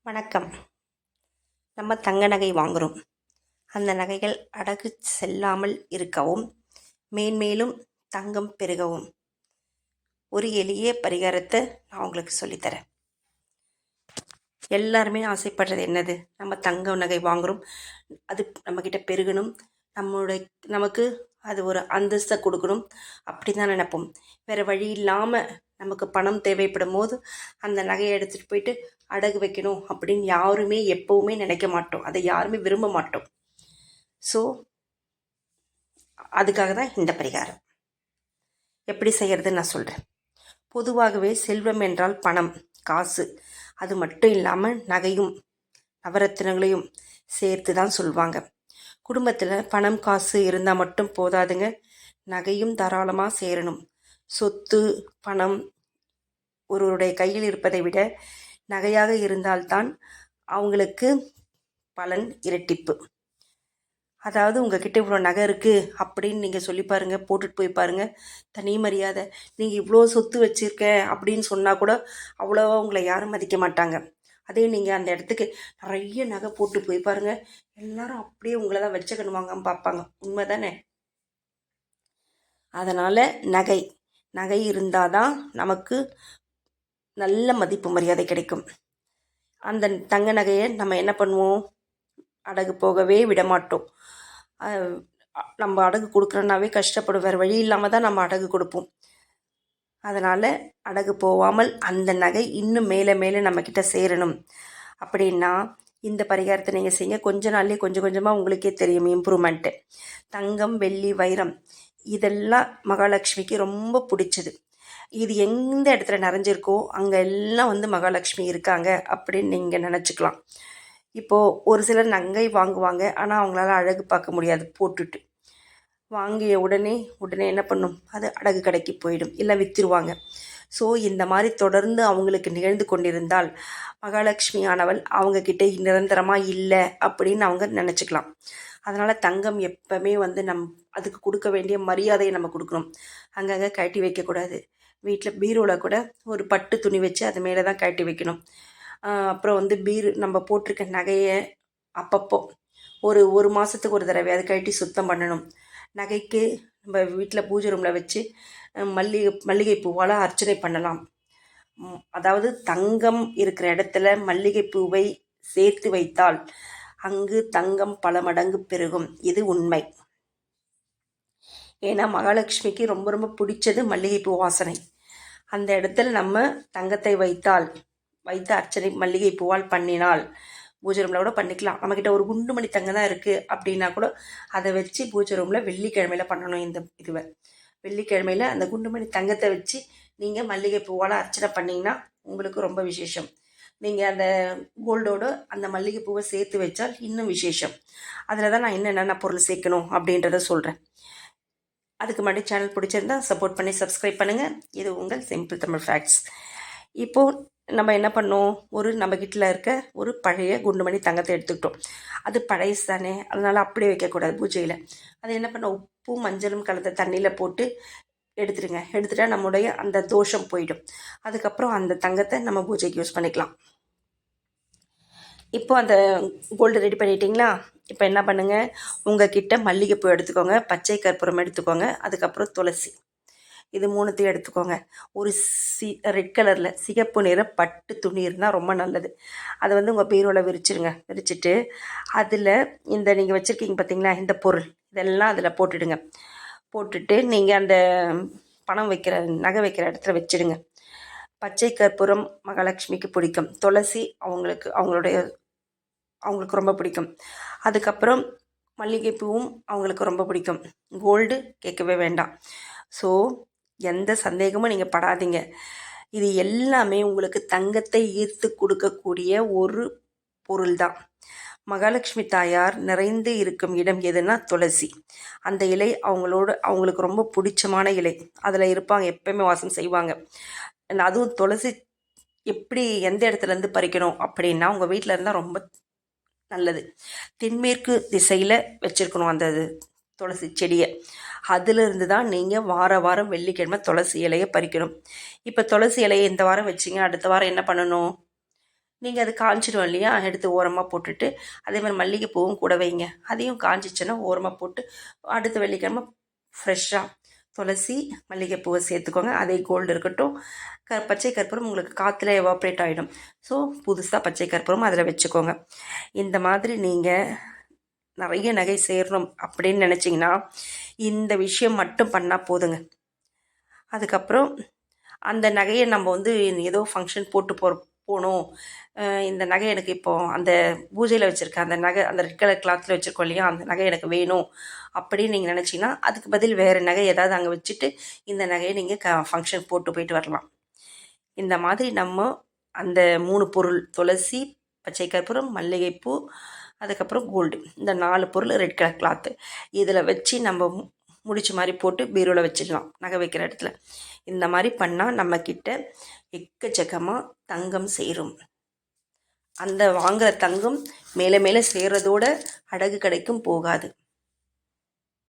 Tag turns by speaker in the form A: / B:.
A: வணக்கம். நம்ம தங்க நகை வாங்குகிறோம். அந்த நகைகள் அடகு செல்லாமல் இருக்கவும் மேன்மேலும் தங்கம் பெருகவும் ஒரு எளிய பரிகாரத்தை நான் உங்களுக்கு சொல்லித்தரேன். எல்லாருமே ஆசைப்படுறது என்னது? நம்ம தங்க நகை வாங்குகிறோம், அது நம்மக்கிட்ட பெருகணும், நமக்கு அது ஒரு அந்தஸ்தை கொடுக்கணும் அப்படி தான் நினைப்போம். வேறு வழி இல்லாமல் நமக்கு பணம் தேவைப்படும் போது அந்த நகையை எடுத்துகிட்டு போயிட்டு அடகு வைக்கணும் அப்படின்னு யாருமே எப்போவுமே நினைக்க மாட்டோம். அதை யாருமே விரும்ப மாட்டோம். ஸோ அதுக்காக தான் இந்த பரிகாரம். எப்படி செய்கிறதுன்னு நான் சொல்கிறேன். பொதுவாகவே செல்வம் என்றால் பணம், காசு, அது மட்டும் இல்லாமல் நகையும் நவரத்தினங்களையும் சேர்த்து தான் சொல்லுவாங்க. குடும்பத்தில் பணம் காசு இருந்தால் மட்டும் போதாதுங்க, நகையும் தாராளமாக சேரணும். சொத்து பணம் ஒருவருடைய கையில் இருப்பதை விட நகையாக இருந்தால்தான் அவங்களுக்கு பலன் இரட்டிப்பு. அதாவது உங்ககிட்ட இவ்வளோ நகை இருக்குது அப்படின்னு நீங்கள் சொல்லி பாருங்கள், போட்டுட்டு போய் பாருங்கள், தனி மரியாதை. நீங்கள் இவ்வளோ சொத்து வச்சுருக்க அப்படின்னு சொன்னால் கூட அவ்வளோவா உங்களை யாரும் மதிக்க மாட்டாங்க. அதே நீங்கள் அந்த இடத்துக்கு நிறைய நகை போட்டு போய் பாருங்கள், எல்லாரும் அப்படியே உங்களை தான் வச்சுக்கணுவாங்கன்னு பார்ப்பாங்க. உண்மை தானே? அதனால் நகை இருந்தால் தான் நமக்கு நல்ல மதிப்பு மரியாதை கிடைக்கும். அந்த தங்க நகையை நம்ம என்ன பண்ணுவோம்? அடகு போகவே விட மாட்டோம். நம்ம அடகு கொடுக்குறோன்னாவே கஷ்டப்படும், வேறு வழி இல்லாமல் தான் நம்ம அடகு கொடுப்போம். அதனால் அடகு போகாமல் அந்த நகை இன்னும் மேலே மேலே நம்மக்கிட்ட சேரணும் அப்படின்னா இந்த பரிகாரத்தை நீங்கள் செய்ய கொஞ்ச நாள்லேயே கொஞ்சம் கொஞ்சமாக உங்களுக்கே தெரியும் இம்ப்ரூவ்மெண்ட்டு. தங்கம் வெள்ளி வைரம் இதெல்லாம் மகாலட்சுமிக்கு ரொம்ப பிடிச்சது. இது எந்த இடத்துல நிறைஞ்சிருக்கோ அங்கே எல்லாம் மகாலட்சுமி இருக்காங்க அப்படின்னு நீங்கள் நினச்சிக்கலாம். இப்போது ஒரு சிலர் நகை வாங்குவாங்க, ஆனால் அவங்களால அழகு பார்க்க முடியாது. போட்டுட்டு வாங்கிய உடனே என்ன பண்ணும்? அது அடகு கடைக்கு போயிடும், இல்லை விற்றுருவாங்க. ஸோ இந்த மாதிரி தொடர்ந்து அவங்களுக்கு நிகழ்ந்து கொண்டிருந்தால் மகாலட்சுமி ஆனவள் அவங்கக்கிட்ட நிரந்தரமாக இல்லை அப்படின்னு அவங்க நினச்சிக்கலாம். அதனால் தங்கம் எப்பவுமே அதுக்கு கொடுக்க வேண்டிய மரியாதையை நம்ம கொடுக்கணும். அங்கங்கே கட்டி வைக்கக்கூடாது. வீட்டில் பீரோவில் கூட ஒரு பட்டு துணி வச்சு அது மேலே தான் கட்டி வைக்கணும். அப்புறம் நம்ம போட்டிருக்க நகையை அப்பப்போ ஒரு மாதத்துக்கு ஒரு தடவை அது கட்டி சுத்தம் பண்ணணும். நகைக்கு நம்ம வீட்டில் பூஜை ரூமில் வச்சு மல்லிகை பூவால் அர்ச்சனை பண்ணலாம். அதாவது தங்கம் இருக்கிற இடத்துல மல்லிகை பூவை சேர்த்து வைத்தால் அங்கு தங்கம் பல மடங்கு பெருகும். இது உண்மை. ஏன்னா மகாலட்சுமிக்கு ரொம்ப ரொம்ப பிடிச்சது மல்லிகைப்பூ வாசனை. அந்த இடத்துல நம்ம தங்கத்தை வைத்து அர்ச்சனை மல்லிகை பூவால் பண்ணினால், பூஜை ரூமில் கூட பண்ணிக்கலாம். நம்மக்கிட்ட ஒரு குண்டுமணி தங்கம் தான் இருக்குது அப்படின்னா கூட அதை வச்சு பூஜை ரூமில் வெள்ளிக்கிழமையில் பண்ணணும். இந்த இதுவை வெள்ளிக்கிழமையில் அந்த குண்டுமணி தங்கத்தை வச்சு நீங்கள் மல்லிகை பூவால் அர்ச்சனை பண்ணிங்கன்னா உங்களுக்கு ரொம்ப விசேஷம். நீங்கள் அந்த கோல்டோடு அந்த மல்லிகை பூவை சேர்த்து வச்சால் இன்னும் விசேஷம். அதில் தான் நான் என்னென்ன பொருள் சேர்க்கணும் அப்படின்றத சொல்கிறேன். அதுக்கு முன்னாடி சேனல் பிடிச்சிருந்தா சப்போர்ட் பண்ணி சப்ஸ்கிரைப் பண்ணுங்கள். இது உங்கள் சிம்பிள் தமிழ் ஃபேக்ட்ஸ். இப்போது நம்ம என்ன பண்ணோம்? நம்ம கிட்ட இருக்க ஒரு பழைய குண்டுமணி தங்கத்தை எடுத்துக்கிட்டோம். அது பழையசு தானே, அதனால் அப்படியே வைக்கக்கூடாது பூஜையில். அது என்ன பண்ண, உப்பும் மஞ்சளும் கலந்த தண்ணியில் போட்டு எடுத்துட்டா நம்முடைய அந்த தோஷம் போயிடும். அதுக்கப்புறம் அந்த தங்கத்தை நம்ம பூஜைக்கு யூஸ் பண்ணிக்கலாம். இப்போ அந்த கோல்டு ரெடி பண்ணிட்டீங்களா? இப்போ என்ன பண்ணுங்கள், உங்கள் கிட்ட மல்லிகைப்பூ எடுத்துக்கோங்க, பச்சை கற்பூரம் எடுத்துக்கோங்க, அதுக்கப்புறம் துளசி, இது மூணுத்தையும் எடுத்துக்கோங்க. ஒரு ரெட் கலரில் சிகப்பு நிற பட்டு துணி இருந்தால் ரொம்ப நல்லது. அதை உங்கள் பீரோவில் விரிச்சிட்டு அதில் நீங்கள் வச்சுருக்கீங்க பார்த்தீங்களா இந்த பொருள், இதெல்லாம் அதில் போட்டுட்டு நீங்கள் அந்த பணம் வைக்கிற நகை வைக்கிற இடத்துல வச்சுடுங்க. பச்சை கற்பூரம் மகாலட்சுமிக்கு பிடிக்கும், துளசி அவங்களுக்கு ரொம்ப பிடிக்கும், அதுக்கப்புறம் மல்லிகைப்பூவும் அவங்களுக்கு ரொம்ப பிடிக்கும், கோல்டு கேட்கவே வேண்டாம். ஸோ எந்த சந்தேகமும் நீங்கள் படாதீங்க. இது எல்லாமே உங்களுக்கு தங்கத்தை ஈர்த்து கொடுக்கக்கூடிய ஒரு பொருள் தான். மகாலட்சுமி தாயார் நிறைந்து இருக்கும் இடம் எதுனா துளசி. அந்த இலை அவங்களுக்கு ரொம்ப பிடிச்சமான இலை. அதில் இருப்பாங்க, எப்பயுமே வாசம் செய்வாங்க. அதுவும் துளசி எப்படி எந்த இடத்துலேருந்து பறிக்கணும் அப்படின்னா உங்கள் வீட்டில் இருந்தால் ரொம்ப நல்லது. தென்மேற்கு திசையில் வச்சுருக்கணும் அந்த துளசி செடியை. அதிலிருந்து தான் நீங்கள் வாரம் வெள்ளிக்கிழமை துளசி இலையை பறிக்கணும். இப்போ துளசி இலையை இந்த வாரம் வச்சிங்க, அடுத்த வாரம் என்ன பண்ணணும்? நீங்கள் அது காய்ச்சிடும் இல்லையா, எடுத்து ஓரமாக போட்டுட்டு அதே மாதிரி மல்லிகைப்பூவும் கூட வைங்க. அதையும் காய்ச்சிச்சுன்னா ஓரமாக போட்டு அடுத்த வெள்ளிக்கிழமை ஃப்ரெஷ்ஷாக துளசி மல்லிகைப்பூவை சேர்த்துக்கோங்க. அதே கோல்டு இருக்கட்டும். பச்சை கற்பூரம் உங்களுக்கு காற்றுல எவாப்ரேட் ஆகிடும். ஸோ புதுசாக பச்சை கற்பூரம் அதில் வச்சுக்கோங்க. இந்த மாதிரி நீங்கள் நிறைய நகை சேரணும் அப்படின்னு நினச்சிங்கன்னா இந்த விஷயம் மட்டும் பண்ணால் போதுங்க. அதுக்கப்புறம் அந்த நகையை நம்ம ஏதோ ஃபங்க்ஷன் போட்டு போகணும், இந்த நகை எனக்கு இப்போது அந்த பூஜையில் வச்சுருக்கேன் அந்த நகை, அந்த ரெட் கலர் கிளாத்தில் வச்சுருக்கோம் இல்லையா, அந்த நகை எனக்கு வேணும் அப்படின்னு நீங்கள் நினச்சிங்கன்னா அதுக்கு பதில் வேறு நகை ஏதாவது அங்கே வச்சுட்டு இந்த நகையை நீங்கள் ஃபங்க்ஷன் போட்டு போயிட்டு வரலாம். இந்த மாதிரி நம்ம அந்த 3 பொருள் துளசி, பச்சை கற்பூரம், மல்லிகைப்பூ, அதுக்கப்புறம் கோல்டு, இந்த 4 பொருள் ரெட் கலர் கிளாத்து இதில் வச்சு நம்ம முடிச்சு மாதிரி போட்டு பீரோவில் வச்சிடலாம் நகை வைக்கிற இடத்துல. இந்த மாதிரி பண்ணால் நம்மக்கிட்ட எக்கச்சக்கமாக தங்கம் சேரும். அந்த வாங்குகிற தங்கம் மேலே மேலே சேர்றதோட அடகு கடைக்கும் போகாது.